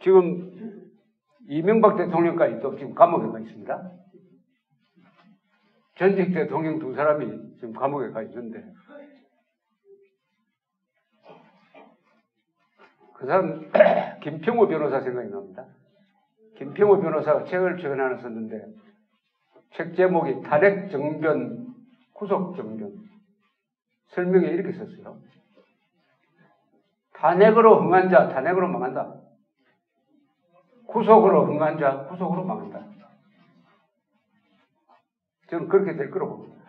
지금 이명박 대통령까지도 지금 감옥에 가 있습니다. 전직 대통령 두 사람이 지금 감옥에 가 있는데 그 사람 김평호 변호사 생각이 납니다. 김평호 변호사가 책을 최근에 하나 썼는데 책 제목이 탄핵 정변, 구속 정변. 설명에 이렇게 썼어요. 탄핵으로 흥한 자, 탄핵으로 망한다. 구속으로 흥한 자, 구속으로 망한다. 저는 그렇게 될 거라고 봅니다.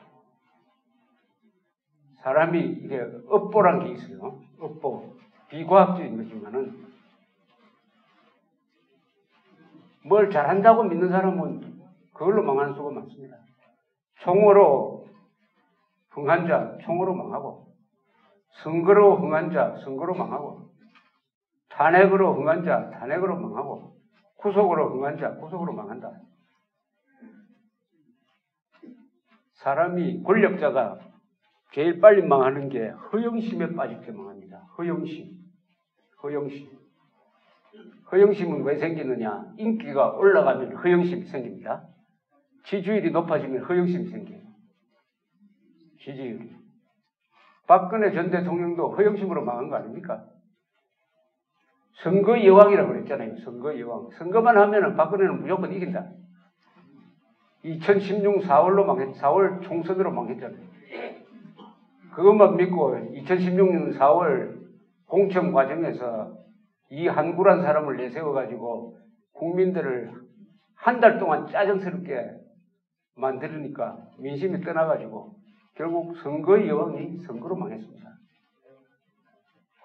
사람이 이게 업보란 게 있어요. 업보. 비과학적인 거지만은 뭘 잘한다고 믿는 사람은 그걸로 망하는 수가 많습니다. 총으로 흥한 자, 총으로 망하고, 선거로 흥한 자, 선거로 망하고, 탄핵으로 흥한 자, 탄핵으로 망하고, 구속으로 흥한 자, 구속으로 망한다. 사람이, 권력자가 제일 빨리 망하는 게 허영심에 빠질 때 망합니다. 허영심. 허영심은 왜 생기느냐? 인기가 올라가면 허영심이 생깁니다. 지지율이 높아지면 허영심이 생겨요. 지지율이. 박근혜 전 대통령도 허영심으로 망한 거 아닙니까? 선거 여왕이라고 그랬잖아요. 선거 여왕. 선거만 하면은 박근혜는 무조건 이긴다. 2016 4월 총선으로 망했잖아요. 그것만 믿고 2016년 4월 공천 과정에서 이한구란 사람을 내세워가지고 국민들을 한 달 동안 짜증스럽게 만들으니까 민심이 떠나가지고 결국 선거의 여왕이 선거로 망했습니다.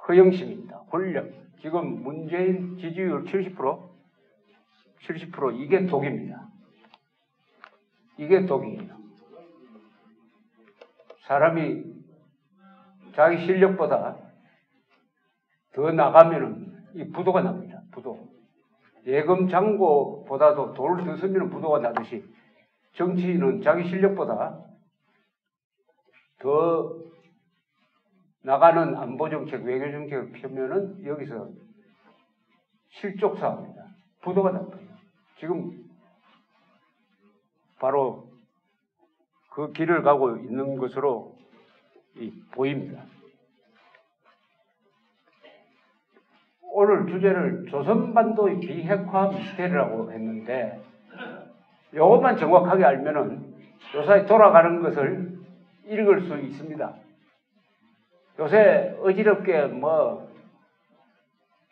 허영심입니다. 권력. 지금 문재인 지지율 70%? 이게 독입니다. 이게 독이에요. 사람이 자기 실력보다 더 나가면은 이 부도가 납니다. 부도. 예금 잔고보다도 돌을 더 쓰면 부도가 나듯이 정치인은 자기 실력보다 더 나가는 안보정책, 외교정책을 펴면은 여기서 실족사합니다. 부도가 나빠요. 지금 바로 그 길을 가고 있는 것으로 보입니다. 오늘 주제를 조선반도의 비핵화 미스테리라고 했는데 이것만 정확하게 알면은 요사이 돌아가는 것을 읽을 수 있습니다. 요새 어지럽게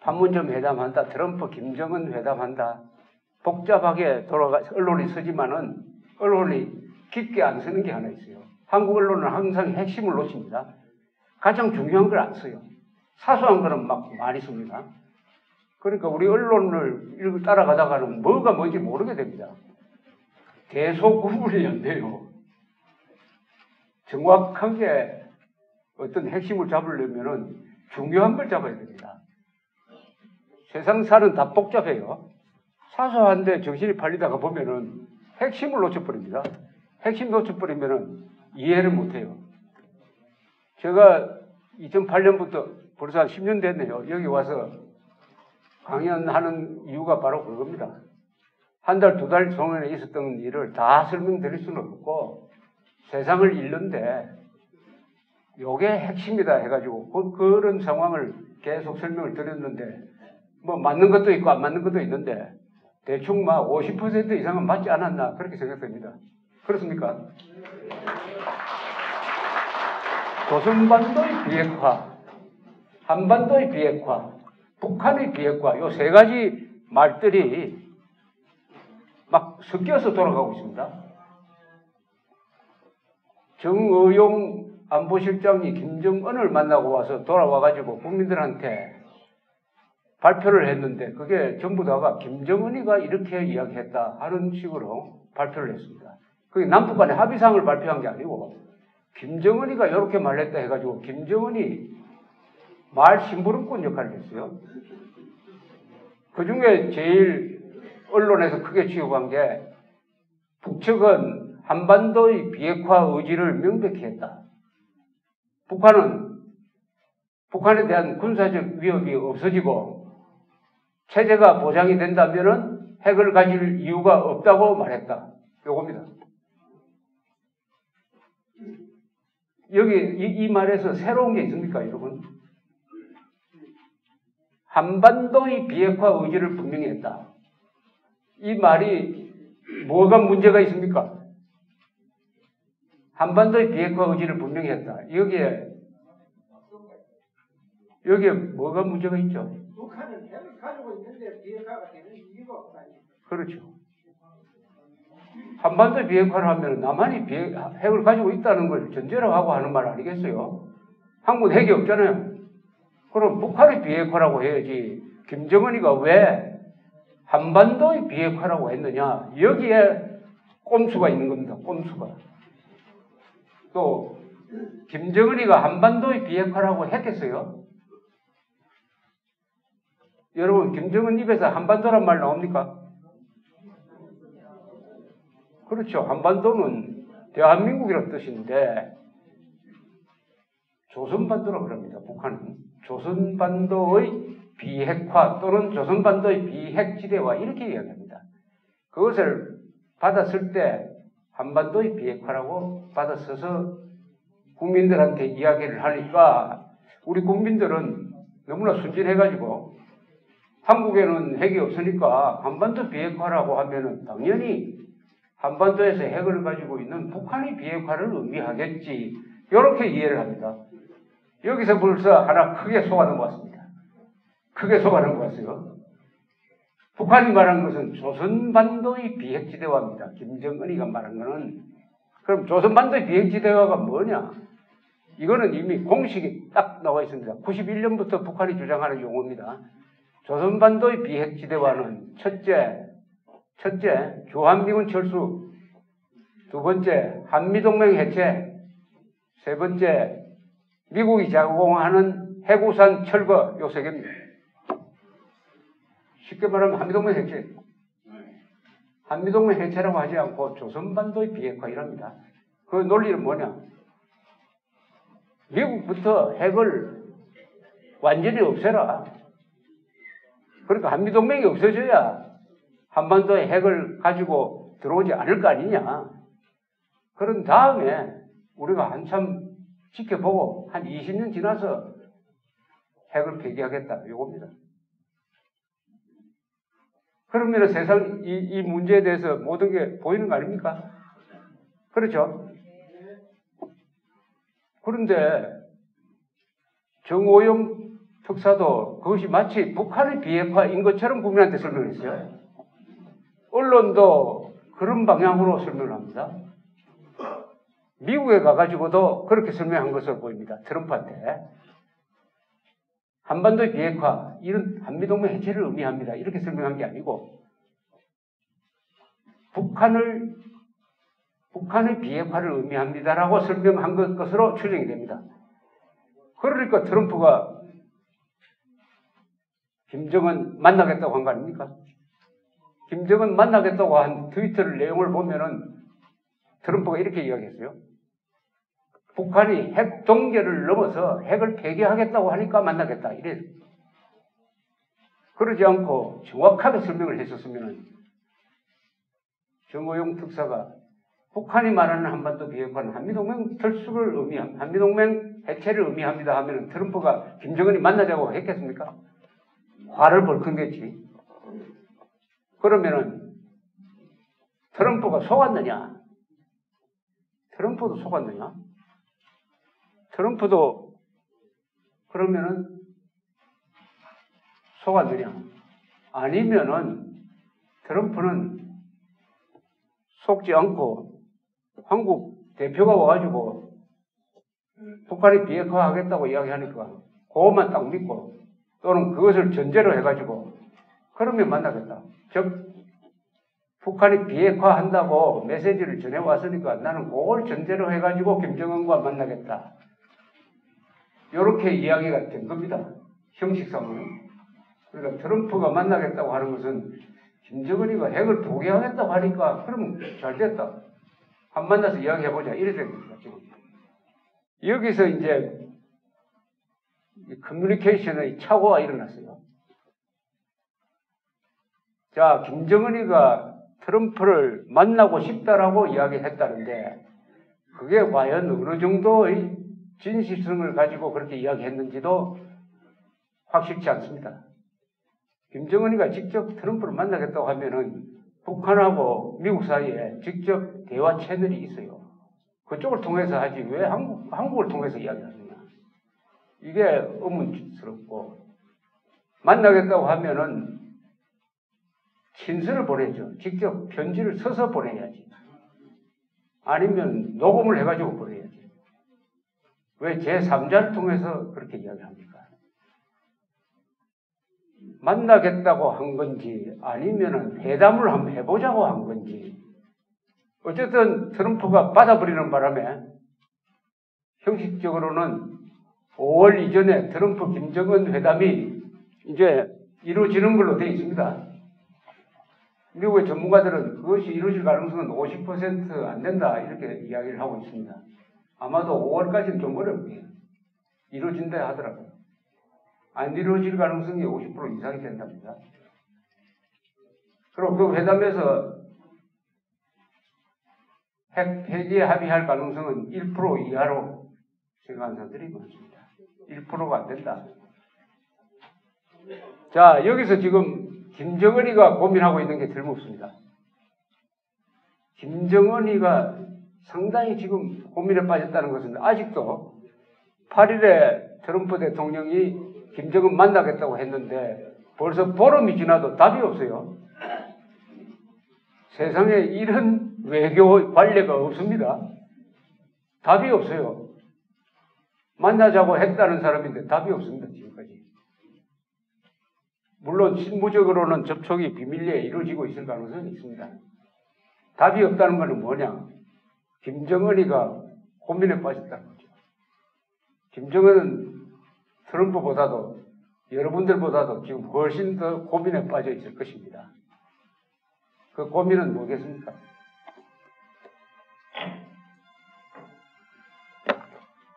판문점 회담한다, 트럼프 김정은 회담한다, 복잡하게 언론이 쓰지만은 언론이 깊게 안 쓰는 게 하나 있어요. 한국 언론은 항상 핵심을 놓칩니다. 가장 중요한 걸 안 써요. 사소한 거는 막 많이 씁니다. 그러니까 우리 언론을 따라가다가는 뭐가 뭔지 모르게 됩니다. 대소구분이 안 돼요. 정확하게 어떤 핵심을 잡으려면은 중요한 걸 잡아야 됩니다. 세상 사는 다 복잡해요. 사소한데 정신이 팔리다가 보면은 핵심을 놓쳐버립니다. 핵심 놓쳐버리면은 이해를 못해요. 제가 2008년부터 벌써 한 10년 됐네요. 여기 와서 강연하는 이유가 바로 그겁니다. 한 달, 두 달 동안에 있었던 일을 다 설명드릴 수는 없고 세상을 읽는데 요게 핵심이다 해가지고 그런 상황을 계속 설명을 드렸는데 맞는 것도 있고 안 맞는 것도 있는데 대충 50% 이상은 맞지 않았나 그렇게 생각됩니다. 그렇습니까? 조선반도의 비핵화, 한반도의 비핵화, 북한의 비핵화 요 세 가지 말들이 막 섞여서 돌아가고 있습니다. 정의용 안보실장이 김정은을 만나고 와서 돌아와가지고 국민들한테 발표를 했는데 그게 전부 다가 김정은이가 이렇게 이야기했다 하는 식으로 발표를 했습니다. 그게 남북 간의 합의사항을 발표한 게 아니고 김정은이가 이렇게 말했다 해가지고 김정은이 말 심부름꾼 역할을 했어요. 그 중에 제일 언론에서 크게 취급한 게 북측은 한반도의 비핵화 의지를 명백히 했다. 북한에 대한 군사적 위협이 없어지고 체제가 보장이 된다면은 핵을 가질 이유가 없다고 말했다. 요겁니다. 여기 이 말에서 새로운 게 있습니까, 여러분? 한반도의 비핵화 의지를 분명히 했다. 이 말이 뭐가 문제가 있습니까? 한반도의 비핵화 의지를 분명히 했다. 여기에 뭐가 문제가 있죠? 북한은 핵을 가지고 있는데 비핵화가 되는 이유가 없다니. 그렇죠. 한반도의 비핵화를 하면 남한이 핵을 가지고 있다는 걸 전제로 하고 하는 말 아니겠어요? 한국은 핵이 없잖아요. 그럼 북한의 비핵화라고 해야지. 김정은이가 왜 한반도의 비핵화라고 했느냐? 여기에 꼼수가 있는 겁니다. 꼼수가. 또 김정은이가 한반도의 비핵화라고 했겠어요? 여러분, 김정은 입에서 한반도란 말 나옵니까? 그렇죠. 한반도는 대한민국이라는 뜻인데 조선반도라고 그럽니다. 북한은 조선반도의 비핵화 또는 조선반도의 비핵지대화 이렇게 이야기합니다. 그것을 받았을 때 한반도의 비핵화라고 받아서서 국민들한테 이야기를 하니까 우리 국민들은 너무나 순진해가지고 한국에는 핵이 없으니까 한반도 비핵화라고 하면은 당연히 한반도에서 핵을 가지고 있는 북한의 비핵화를 의미하겠지. 이렇게 이해를 합니다. 여기서 벌써 하나 크게 속아는 것 같습니다. 크게 속아는 것 같아요. 북한이 말한 것은 조선반도의 비핵지대화입니다. 김정은이가 말한 것은. 그럼 조선반도의 비핵지대화가 뭐냐? 이거는 이미 공식이 딱 나와 있습니다. 91년부터 북한이 주장하는 용어입니다. 조선반도의 비핵지대화는 첫째, 주한미군 철수, 두 번째, 한미동맹 해체, 세 번째, 미국이 제공하는 해구산 철거, 요 세 개입니다. 쉽게 말하면 한미동맹 해체. 한미동맹 해체라고 하지 않고 조선반도의 비핵화 이랍니다. 그 논리는 뭐냐? 미국부터 핵을 완전히 없애라. 그러니까 한미동맹이 없어져야 한반도에 핵을 가지고 들어오지 않을 거 아니냐. 그런 다음에 우리가 한참 지켜보고 한 20년 지나서 핵을 폐기하겠다. 요겁니다. 그러면 세상 이 문제에 대해서 모든 게 보이는 거 아닙니까? 그렇죠? 그런데 정호영 특사도 그것이 마치 북한의 비핵화인 것처럼 국민한테 설명했어요. 언론도 그런 방향으로 설명을 합니다. 미국에 가가지고도 그렇게 설명한 것으로 보입니다. 트럼프한테. 한반도의 비핵화, 이런 한미동맹 해체를 의미합니다. 이렇게 설명한 게 아니고 북한의 비핵화를 의미합니다라고 설명한 것으로 추정이 됩니다. 그러니까 트럼프가 김정은 만나겠다고 한 거 아닙니까? 김정은 만나겠다고 한 트위터 내용을 보면은 트럼프가 이렇게 이야기했어요. 북한이 핵 동결을 넘어서 핵을 폐기하겠다고 하니까 만나겠다. 이래. 그러지 않고 정확하게 설명을 했었으면 정호용 특사가 북한이 말하는 한반도 비핵화는 한미동맹 철수를 한미동맹 해체를 의미합니다 하면 트럼프가 김정은이 만나자고 했겠습니까? 화를 벌컥 냈지. 그러면은 트럼프가 속았느냐? 트럼프도 속았느냐? 트럼프도 그러면은 속았느냐? 아니면은 트럼프는 속지 않고 한국 대표가 와가지고 북한이 비핵화하겠다고 이야기하니까 그것만 딱 믿고 또는 그것을 전제로 해가지고 그러면 만나겠다. 즉 북한이 비핵화한다고 메시지를 전해왔으니까 나는 그걸 전제로 해가지고 김정은과 만나겠다. 이렇게 이야기가 된 겁니다. 형식상으로는. 그러니까 트럼프가 만나겠다고 하는 것은 김정은이가 핵을 포기하겠다고 하니까 그러면 잘 됐다. 한 만나서 이야기해보자. 이래 된 겁니다. 지금. 여기서 이제 커뮤니케이션의 착오가 일어났어요. 자, 김정은이가 트럼프를 만나고 싶다라고 이야기했다는데 그게 과연 어느 정도의 진실성을 가지고 그렇게 이야기했는지도 확실치 않습니다. 김정은이가 직접 트럼프를 만나겠다고 하면은 북한하고 미국 사이에 직접 대화 채널이 있어요. 그쪽을 통해서 하지 왜 한국을 통해서 이야기하느냐. 이게 의문스럽고 만나겠다고 하면은 친서를 보내죠. 직접 편지를 써서 보내야지. 아니면 녹음을 해가지고 보내야지. 왜 제3자를 통해서 그렇게 이야기합니까? 만나겠다고 한 건지 아니면은 회담을 한번 해보자고 한 건지 어쨌든 트럼프가 받아버리는 바람에 형식적으로는 5월 이전에 트럼프 김정은 회담이 이제 이루어지는 걸로 되어 있습니다. 미국의 전문가들은 그것이 이루어질 가능성은 50% 안 된다 이렇게 이야기를 하고 있습니다. 아마도 5월까지는 좀 어렵고요. 이루어진다 하더라고요. 안 이루어질 가능성이 50% 이상이 된답니다. 그리고 그 회담에서 핵 폐기에 합의할 가능성은 1% 이하로 생각하는 사람들이 많습니다. 1%가 안 된다. 자, 여기서 지금 김정은이가 고민하고 있는 게 틀림없습니다. 김정은이가 상당히 지금 고민에 빠졌다는 것은 아직도 8일에 트럼프 대통령이 김정은 만나겠다고 했는데 벌써 보름이 지나도 답이 없어요. 세상에 이런 외교 관례가 없습니다. 답이 없어요. 만나자고 했다는 사람인데 답이 없습니다. 지금까지. 물론 실무적으로는 접촉이 비밀리에 이루어지고 있을 가능성이 있습니다. 답이 없다는 것은 뭐냐? 김정은이가 고민에 빠졌다는 거죠. 김정은은 트럼프보다도 여러분들보다도 지금 훨씬 더 고민에 빠져 있을 것입니다. 그 고민은 뭐겠습니까?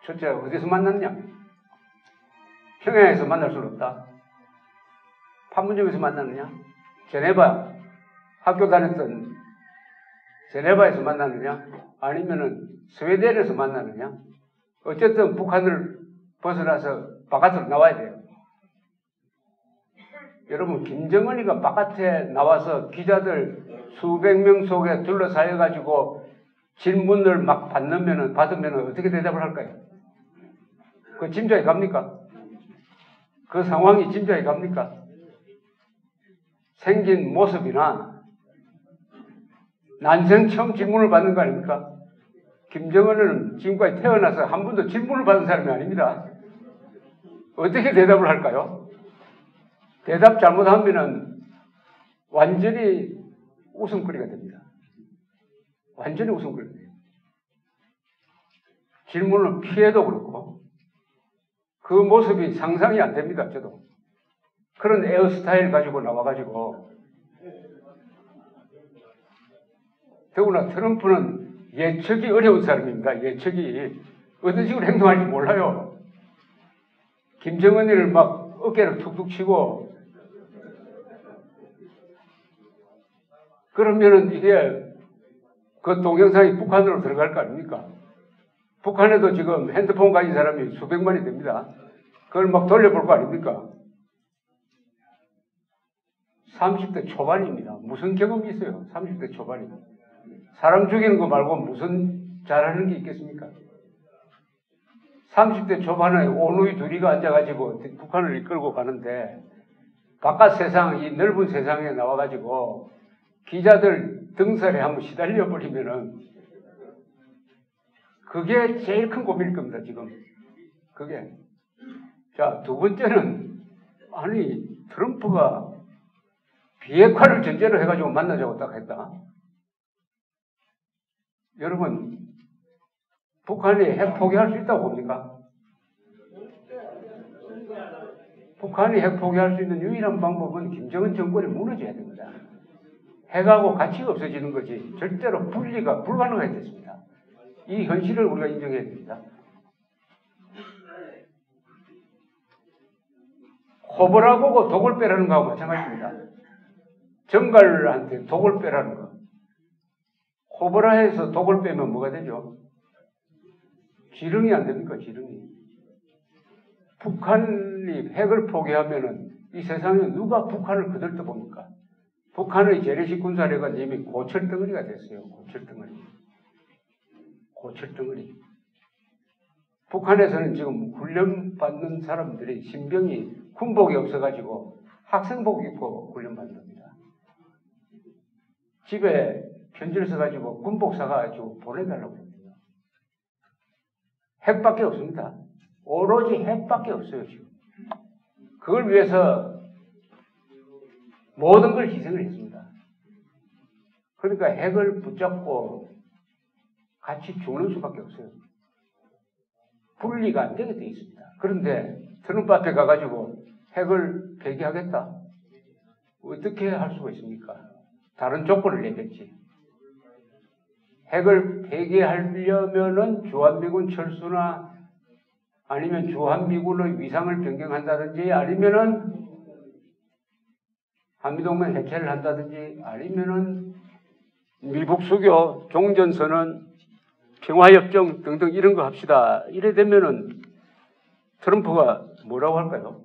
첫째, 어디서 만났냐? 평양에서 만날 수는 없다. 판문점에서 만났느냐? 제네바, 학교 다녔던 제네바에서 만났느냐? 아니면은 스웨덴에서 만났느냐? 어쨌든 북한을 벗어나서 바깥으로 나와야 돼요. 여러분, 김정은이가 바깥에 나와서 기자들 수백 명 속에 둘러싸여가지고 질문을 막 받으면 어떻게 대답을 할까요? 그 짐작이 갑니까? 그 상황이 짐작이 갑니까? 생긴 모습이나 난생 처음 질문을 받는 거 아닙니까? 김정은은 지금까지 태어나서 한 번도 질문을 받은 사람이 아닙니다. 어떻게 대답을 할까요? 대답 잘못하면은 완전히 웃음거리가 됩니다. 완전히 웃음거리가 돼요. 질문을 피해도 그렇고 그 모습이 상상이 안 됩니다. 저도. 그런 에어스타일 가지고 나와가지고 더구나 트럼프는 예측이 어려운 사람입니다. 예측이 어떤 식으로 행동할지 몰라요. 김정은이를 막 어깨를 툭툭 치고 그러면은 이게 그 동영상이 북한으로 들어갈 거 아닙니까? 북한에도 지금 핸드폰 가진 사람이 수백만이 됩니다. 그걸 막 돌려볼 거 아닙니까? 30대 초반입니다. 무슨 경험이 있어요? 30대 초반이. 사람 죽이는 거 말고 무슨 잘하는 게 있겠습니까? 30대 초반에 오누이 둘이가 앉아가지고 북한을 이끌고 가는데 바깥 세상, 이 넓은 세상에 나와가지고 기자들 등살에 한번 시달려버리면은 그게 제일 큰 고민일 겁니다, 지금. 그게. 자, 두 번째는, 아니, 트럼프가 비핵화를 전제로 해가지고 만나자고 딱 했다. 여러분, 북한이 핵 포기할 수 있다고 봅니까? 북한이 핵 포기할 수 있는 유일한 방법은 김정은 정권이 무너져야 됩니다. 핵하고 같이 없어지는 거지 절대로 분리가 불가능했습니다. 이 현실을 우리가 인정해야 됩니다. 호불아 보고 독을 빼라는 거하고 마찬가지입니다. 정갈한테 독을 빼라는 거. 코브라에서 독을 빼면 뭐가 되죠? 지렁이 안 됩니까? 지렁이. 북한이 핵을 포기하면은 이 세상에 누가 북한을 거들떠봅니까? 북한의 재래식 군사력은 이미 고철덩어리가 됐어요. 고철덩어리. 고철덩어리. 북한에서는 지금 훈련받는 사람들이 신병이 군복이 없어가지고 학생복 입고 훈련받습니다. 집에 편지를 써가지고 군복 사가지고 보내달라고 합니다. 핵밖에 없습니다. 오로지 핵밖에 없어요, 지금. 그걸 위해서 모든 걸 희생을 했습니다. 그러니까 핵을 붙잡고 같이 죽는 수밖에 없어요. 분리가 안 되게 돼 있습니다. 그런데 트럼프 앞에 가가지고 핵을 폐기하겠다? 어떻게 할 수가 있습니까? 다른 조건을 내겠지. 핵을 폐기하려면은 주한미군 철수나 아니면 주한미군의 위상을 변경한다든지 아니면은 한미동맹 해체를 한다든지 아니면은 미국 수교, 종전선언, 평화협정 등등 이런 거 합시다. 이래 되면은 트럼프가 뭐라고 할까요?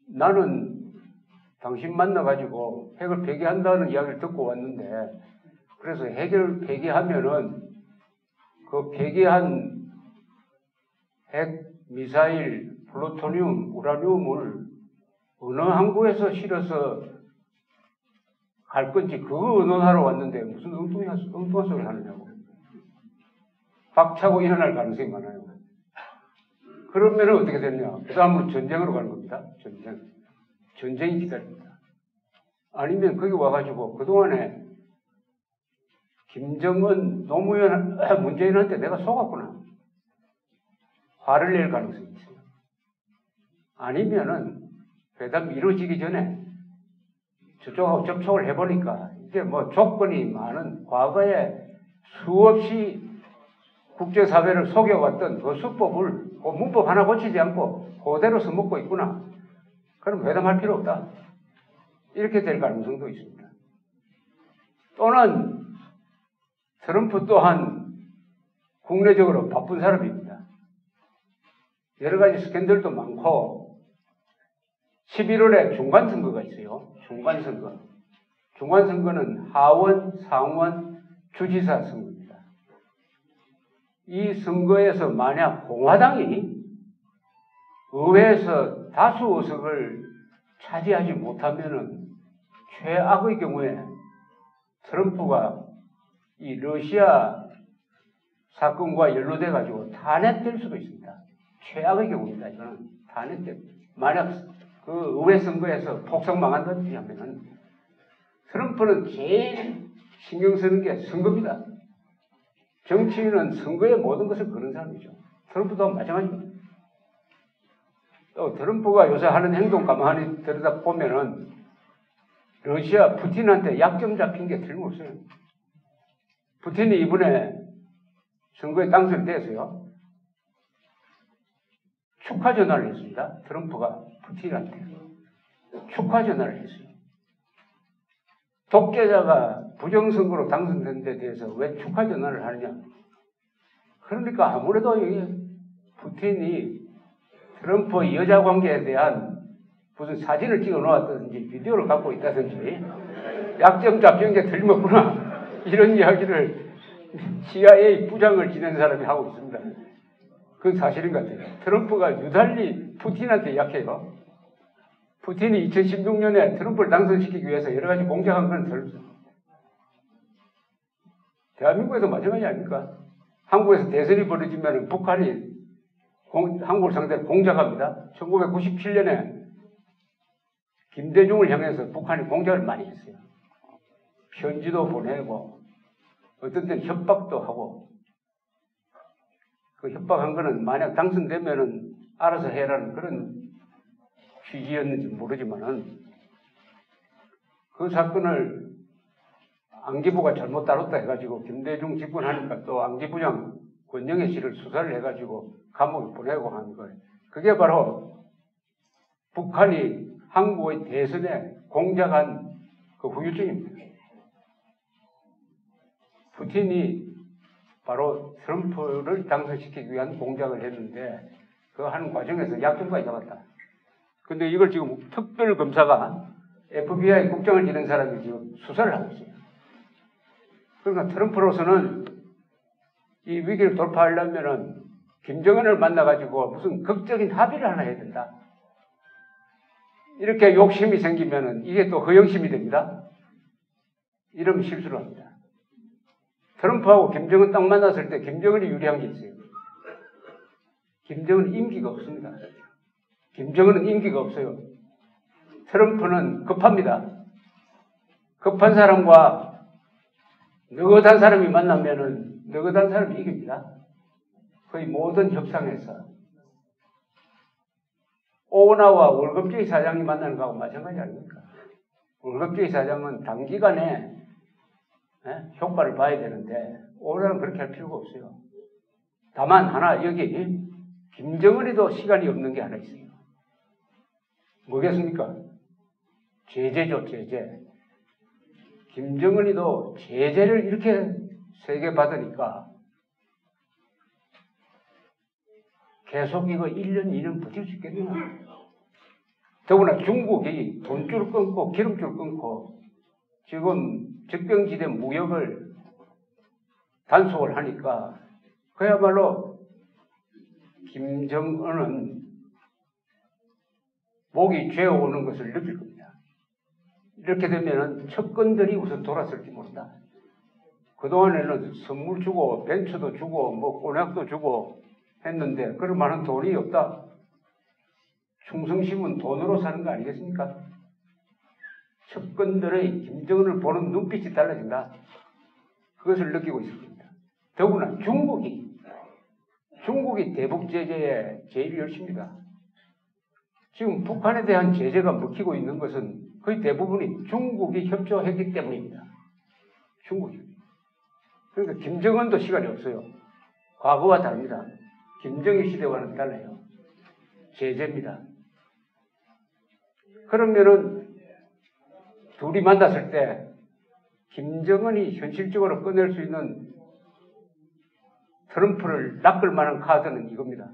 나는 당신 만나가지고 핵을 폐기한다는 이야기를 듣고 왔는데 그래서 핵을 폐기하면은 그 폐기한 핵, 미사일, 플루토늄, 우라늄을 어느 항구에서 실어서 갈 건지 그거 의논하러 왔는데 무슨 엉뚱한 소리를 하느냐고. 박차고 일어날 가능성이 많아요. 그러면 어떻게 되느냐. 그 다음으로 전쟁으로 가는 겁니다. 전쟁이 기다립니다. 아니면 거기 와가지고 그동안에 김정은, 노무현, 문재인한테 내가 속았구나. 화를 낼 가능성이 있어요. 아니면은 회담 이루어지기 전에 저쪽하고 접촉을 해보니까 이게 뭐 조건이 많은 과거에 수없이 국제사회를 속여왔던 그 수법을 그 문법 하나 고치지 않고 그대로 써먹고 있구나. 그럼 회담할 필요 없다. 이렇게 될 가능성도 있습니다. 또는 트럼프 또한 국내적으로 바쁜 사람입니다. 여러 가지 스캔들도 많고 11월에 중간선거가 있어요. 중간선거. 중간선거는 하원, 상원, 주지사 선거입니다. 이 선거에서 만약 공화당이 의회에서 다수 의석을 차지하지 못하면은 최악의 경우에 트럼프가 이 러시아 사건과 연루돼 가지고 탄핵될 수도 있습니다. 최악의 경우입니다. 이거는 탄핵될. 만약 그 의회 선거에서 폭삭 망한다든지 하면은 트럼프는 제일 신경 쓰는 게 선거입니다. 정치인은 선거에 모든 것을 거는 사람이죠. 트럼프도 마찬가지입니다. 또 트럼프가 요새 하는 행동 가만히 들여다보면은 러시아 푸틴한테 약점 잡힌 게 틀림없어요. 푸틴이 이번에 선거에 당선돼서요. 축하 전화를 했습니다. 트럼프가 푸틴한테. 축하 전화를 했어요. 독재자가 부정선거로 당선된 데 대해서 왜 축하 전화를 하느냐. 그러니까 아무래도 푸틴이 트럼프 여자 관계에 대한 무슨 사진을 찍어 놓았다든지 비디오를 갖고 있다든지 약점 잡힌 게 틀림없구나. 이런 이야기를 CIA 부장을 지낸 사람이 하고 있습니다. 그건 사실인 것 같아요. 트럼프가 유달리 푸틴한테 약해요. 푸틴이 2016년에 트럼프를 당선시키기 위해서 여러 가지 공작한 건 틀렸어요. 대한민국에서 마찬가지 아닙니까? 한국에서 대선이 벌어지면 북한이 한국을 상대로 공작합니다. 1997년에 김대중을 향해서 북한이 공작을 많이 했어요. 편지도 보내고 어떤 때는 협박도 하고 그 협박한 거는 만약 당선되면은 알아서 해라는 그런 취지였는지 모르지만은 그 사건을 안기부가 잘못 다뤘다 해가지고 김대중 집권하니까 또 안기부장 권영애 씨를 수사를 해가지고 감옥에 보내고 하는 거예요. 그게 바로 북한이 한국의 대선에 공작한 그 후유증입니다. 푸틴이 바로 트럼프를 당선시키기 위한 공작을 했는데 그 하는 과정에서 약점까지 잡았다. 근데 이걸 지금 특별검사가 FBI 국장을 지낸 사람이 지금 수사를 하고 있어요. 그러니까 트럼프로서는 이 위기를 돌파하려면은 김정은을 만나가지고 무슨 극적인 합의를 하나 해야 된다. 이렇게 욕심이 생기면은 이게 또 허영심이 됩니다. 이러면 실수를 합니다. 트럼프하고 김정은 딱 만났을 때 김정은이 유리한 게 있어요. 김정은은 임기가 없습니다. 김정은은 임기가 없어요. 트럼프는 급합니다. 급한 사람과 느긋한 사람이 만나면은 느긋한 사람이 이깁니다. 거의 모든 협상에서. 오나와 월급주의 사장이 만나는 거하고 마찬가지 아닙니까? 월급주의 사장은 단기간에 효과를 봐야 되는데 오나는 그렇게 할 필요가 없어요. 다만 하나 여기 김정은이도 시간이 없는 게 하나 있어요. 뭐겠습니까? 제재죠, 제재. 김정은이도 제재를 이렇게 세게 받으니까 계속 이거 1년, 2년 버틸 수 있겠나? 더구나 중국이 돈줄 끊고 기름줄 끊고 지금 적병지대 무역을 단속을 하니까 그야말로 김정은은 목이 죄어오는 것을 느낄 겁니다. 이렇게 되면은 측근들이 우선 돌았을지 모른다. 그동안에는 선물 주고 벤츠도 주고 뭐 꼬냑도 주고 했는데 그럴 만한 돈이 없다. 충성심은 돈으로 사는 거 아니겠습니까? 측근들의 김정은을 보는 눈빛이 달라진다. 그것을 느끼고 있을 겁니다. 더구나 중국이 대북 제재에 제일 열심입니다. 지금 북한에 대한 제재가 먹히고 있는 것은 거의 대부분이 중국이 협조했기 때문입니다. 중국이. 그러니까 김정은도 시간이 없어요. 과거와 다릅니다. 김정일 시대와는 달라요. 제재입니다. 그러면은 둘이 만났을 때 김정은이 현실적으로 꺼낼 수 있는 트럼프를 낚을 만한 카드는 이겁니다.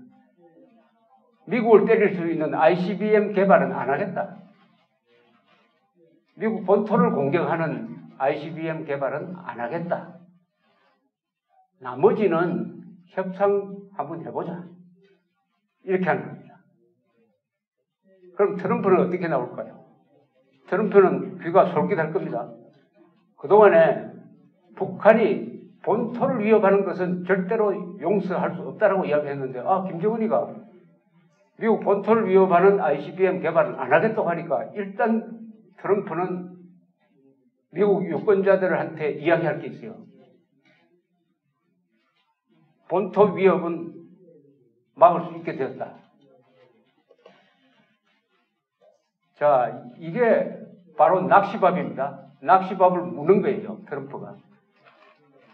미국을 때릴 수 있는 ICBM 개발은 안 하겠다. 미국 본토를 공격하는 ICBM 개발은 안 하겠다. 나머지는 협상 한번 해보자. 이렇게 하는 겁니다. 그럼 트럼프는 어떻게 나올까요? 트럼프는 귀가 솔깃할 겁니다. 그동안에 북한이 본토를 위협하는 것은 절대로 용서할 수 없다라고 이야기했는데 김정은이가 미국 본토를 위협하는 ICBM 개발은 안 하겠다고 하니까 일단 트럼프는 미국 유권자들한테 이야기할 게 있어요. 본토 위협은 막을 수 있게 되었다. 자, 이게 바로 낚시밥입니다. 낚시밥을 무는 거예요, 트럼프가.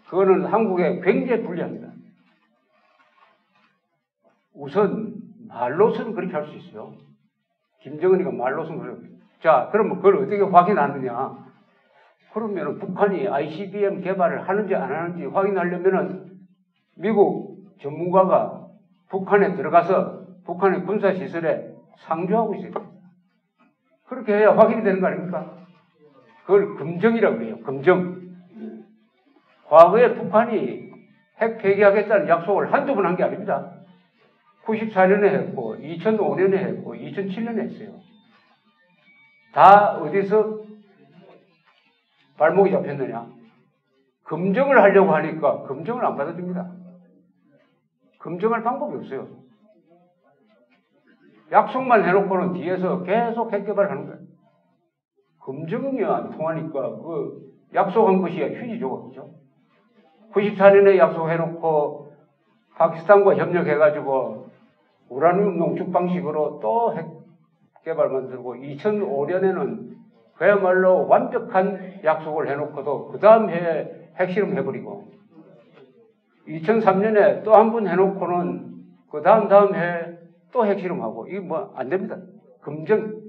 그거는 한국에 굉장히 불리합니다. 우선 말로서는 그렇게 할 수 있어요. 김정은이가 말로서는 그렇게. 자, 그러면 그걸 어떻게 확인하느냐? 그러면 북한이 ICBM 개발을 하는지 안 하는지 확인하려면은 미국 전문가가 북한에 들어가서 북한의 군사시설에 상주하고 있어야 됩니다. 그렇게 해야 확인이 되는 거 아닙니까? 그걸 금정이라고 해요. 금정. 과거에 북한이 핵 폐기하겠다는 약속을 한두 번 한 게 아닙니다. 94년에 했고 2005년에 했고 2007년에 했어요. 다 어디서 발목이 잡혔느냐? 금정을 하려고 하니까 금정을 안 받아줍니다. 금정할 방법이 없어요. 약속만 해놓고는 뒤에서 계속 핵 개발하는 거예요. 금정이 안 통하니까 그 약속한 것이 휴지죠, 그죠? 94년에 약속해놓고 파키스탄과 협력해가지고 우라늄 농축 방식으로 또 핵 개발 만들고 2005년에는 그야말로 완벽한 약속을 해놓고도 그 다음 해에 핵실험 해버리고 2003년에 또 한 번 해놓고는 그 다음 해에 또 핵실험하고 이게 뭐 안 됩니다. 금정.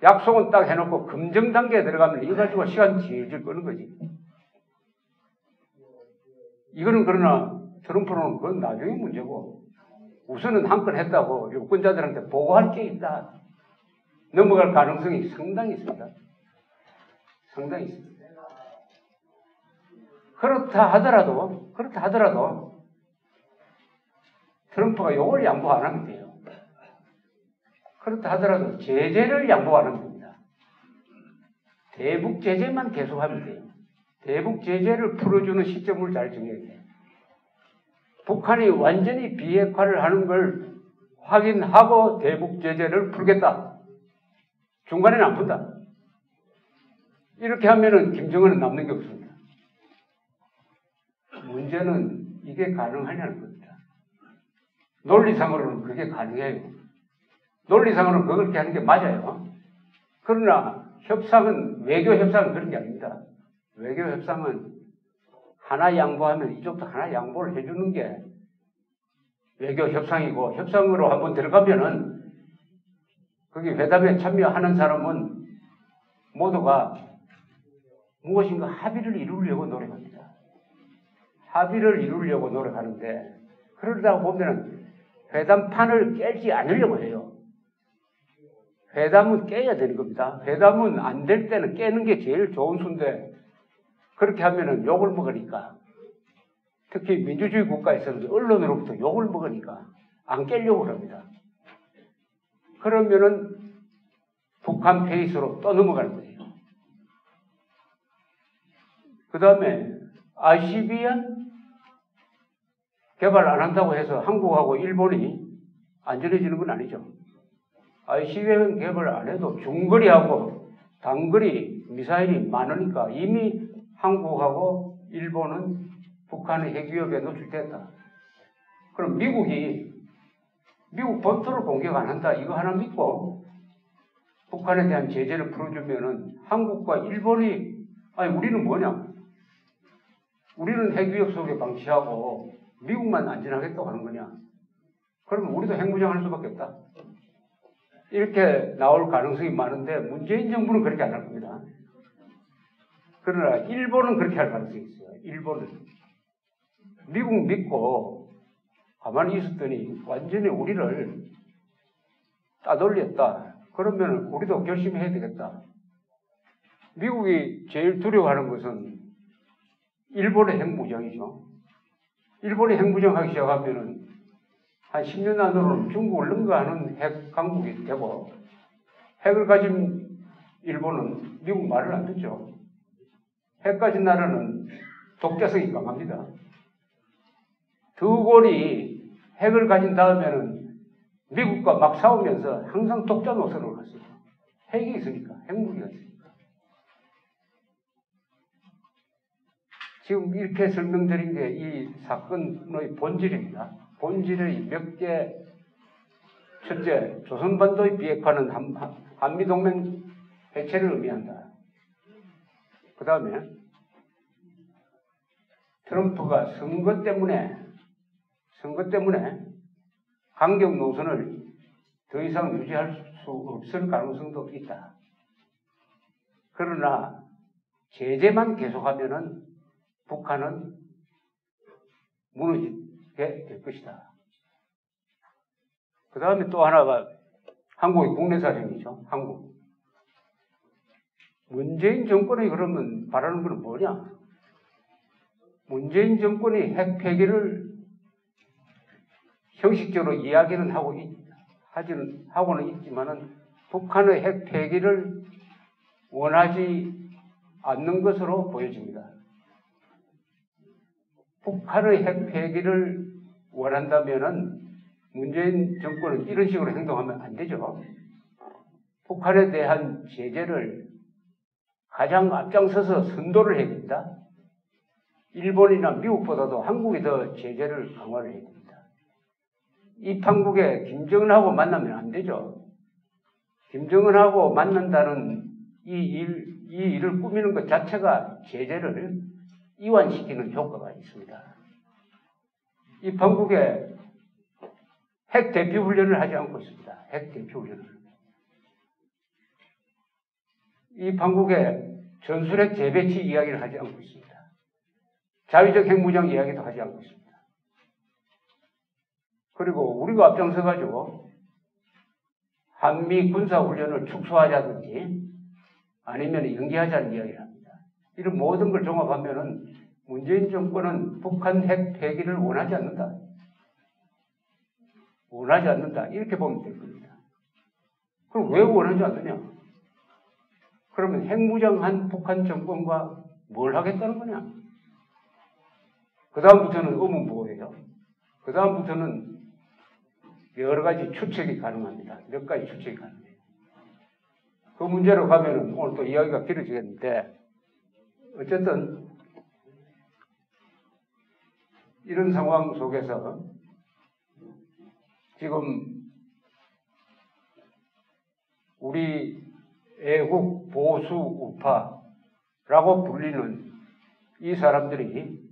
약속은 딱 해놓고 검증 단계에 들어가면 이거 가지고 시간 질질 끄는 거지. 이거는 그러나 트럼프는 그건 나중에 문제고 우선은 한 건 했다고 유권자들한테 보고할 게 있다. 넘어갈 가능성이 상당히 있습니다. 상당히 있습니다. 그렇다 하더라도 트럼프가 요걸 양보 안 하면 돼요. 그렇다 하더라도 제재를 양보 안 하면 됩니다. 대북 제재만 계속하면 돼요. 대북 제재를 풀어주는 시점을 잘 정해야 돼요. 북한이 완전히 비핵화를 하는 걸 확인하고 대북 제재를 풀겠다. 중간에는 안 푼다. 이렇게 하면은 김정은은 남는 게 없습니다. 문제는 이게 가능하냐는 겁니다. 논리상으로는 그게 가능해요. 논리상으로는 그렇게 하는 게 맞아요. 그러나 협상은, 외교 협상은 그런 게 아닙니다. 외교 협상은 하나 양보하면 이쪽도 하나 양보를 해주는 게 외교 협상이고, 협상으로 한번 들어가면은 거기 회담에 참여하는 사람은 모두가 무엇인가 합의를 이루려고 노력합니다. 합의를 이루려고 노력하는데, 그러다 보면은 회담판을 깨지 않으려고 해요. 회담은 깨야 되는 겁니다. 회담은 안 될 때는 깨는 게 제일 좋은 수인데, 그렇게 하면은 욕을 먹으니까, 특히 민주주의 국가에서는 언론으로부터 욕을 먹으니까 안 깨려고 합니다. 그러면은 북한 페이스로 또 넘어가는 거예요. 그 다음에 ICBM 개발 안 한다고 해서 한국하고 일본이 안전해지는 건 아니죠. ICBM 개발 안 해도 중거리하고 단거리 미사일이 많으니까 이미 한국하고 일본은 북한의 핵위협에 노출됐다. 그럼 미국 본토를 공격 안 한다. 이거 하나 믿고 북한에 대한 제재를 풀어주면은 한국과 일본이, 아니, 우리는 뭐냐? 우리는 핵위협 속에 방치하고 미국만 안전하겠다고 하는 거냐? 그러면 우리도 핵무장할 수밖에 없다. 이렇게 나올 가능성이 많은데 문재인 정부는 그렇게 안 할 겁니다. 그러나 일본은 그렇게 할 가능성이 있어요. 일본은. 미국 믿고 가만히 있었더니 완전히 우리를 따돌렸다. 그러면 우리도 결심해야 되겠다. 미국이 제일 두려워하는 것은 일본의 핵무장이죠. 일본이 핵무장하기 시작하면은 한 10년 안으로는 중국을 능가하는 핵 강국이 되고, 핵을 가진 일본은 미국 말을 안 듣죠. 핵 가진 나라는 독자성이 강합니다. 두 골이 핵을 가진 다음에는 미국과 막 싸우면서 항상 독자 노선으로 갔어요. 핵이 있으니까, 핵무기가 있으니까. 지금 이렇게 설명드린 게 이 사건의 본질입니다. 본질의 몇 개, 첫째, 조선반도의 비핵화는 한미동맹 해체를 의미한다. 그 다음에 트럼프가 선거 때문에 강경 노선을 더 이상 유지할 수 없을 가능성도 있다. 그러나 제재만 계속하면은 북한은 무너지게 될 것이다. 그 다음에 또 하나가 한국의 국내 사정이죠. 한국. 문재인 정권이 그러면 바라는 건 뭐냐? 문재인 정권이 핵 폐기를 형식적으로 이야기는 하고는 있지만은 북한의 핵 폐기를 원하지 않는 것으로 보여집니다. 북한의 핵 폐기를 원한다면은 문재인 정권은 이런 식으로 행동하면 안 되죠. 북한에 대한 제재를 가장 앞장서서 선도를 해야 됩니다. 일본이나 미국보다도 한국이 더 제재를 강화를 해야 됩니다. 이 판국에 김정은하고 만나면 안 되죠. 김정은하고 만난다는 이 일을 꾸미는 것 자체가 제재를 이완시키는 효과가 있습니다. 이 판국에 핵 대피 훈련을 하지 않고 있습니다. 핵 대피 훈련을. 이 판국에 전술핵 재배치 이야기를 하지 않고 있습니다. 자위적 핵무장 이야기도 하지 않고 있습니다. 그리고 우리가 앞장서가지고 한미 군사훈련을 축소하자든지 아니면 연기하자는 이야기를 합니다. 이런 모든 걸 종합하면은 문재인 정권은 북한 핵 폐기를 원하지 않는다. 원하지 않는다. 이렇게 보면 될 겁니다. 그럼 왜 원하지 않느냐? 그러면 핵무장한 북한 정권과 뭘 하겠다는 거냐? 그 다음부터는 의문부호예요. 그 다음부터는 여러 가지 추측이 가능합니다. 몇 가지 추측이 가능해요. 그 문제로 가면은 오늘 또 이야기가 길어지겠는데, 어쨌든 이런 상황 속에서 지금 우리 애국 보수 우파라고 불리는 이 사람들이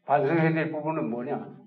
반성해야 될 부분은 뭐냐?